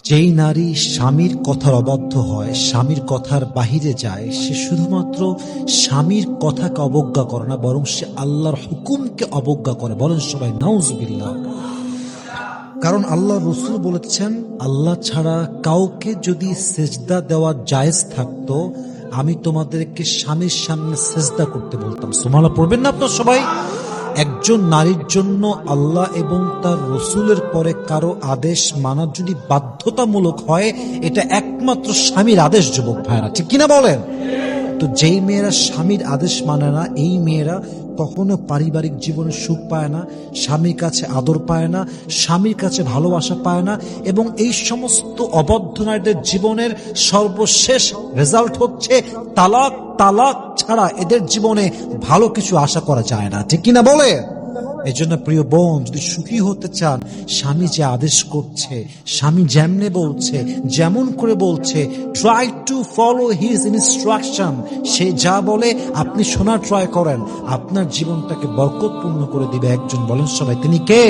যেই নারী স্বামীর কথার অবাধ্য হয়, স্বামীর কথার বাহিরে যায়, সে শুধুমাত্র স্বামীর কথাকে অবজ্ঞা করে না, বরং সে আল্লাহর হুকুমকে অবজ্ঞা করে। বলেন সবাই নাউজুবিল্লাহ। কারণ আল্লাহ রসুল বলেছেন, আল্লাহ ছাড়া কাউকে যদি সেজদা দেওয়া জায়েজ থাকতো, আমি তোমাদেরকে স্বামীর সামনে সেজদা করতে বলতাম। সুবহানাল্লাহ পড়বেন না আপনার সবাই? একজন নারীর জন্য আল্লাহ এবং তার রসুলের পরে কারো আদেশ মানা যদি বাধ্যতামূলক হয়, এটা একমাত্র স্বামীর আদেশ। যুবক ভাইরা, ঠিক কিনা বলেন? তো যেই মেয়েরা স্বামীর আদেশ মানে না, এই মেয়েরা কখনো পারিবারিক জীবনে সুখ পায় না, স্বামীর কাছে আদর পায় না, স্বামীর কাছে ভালোবাসা পায় না, এবং এই সমস্ত অবদ্ধ নারীদের জীবনের সর্বশেষ রেজাল্ট হচ্ছে তালাক। তালাক ছাড়া এদের জীবনে ভালো কিছু আশা করা যায় না, ঠিক কিনা বলে? এই জন্য প্রিয় বোন, যদি সুখী হতে চান, স্বামী যে আদেশ করছে, স্বামী যেমনে বলছে, যেমন করে বলছে, try to follow his instruction. সে যা বলে আপনি শোনার ট্রাই করেন, আপনার জীবনটাকে বরকতপূর্ণ করে দিবে একজন। বলেন সবাই, তিনি কে?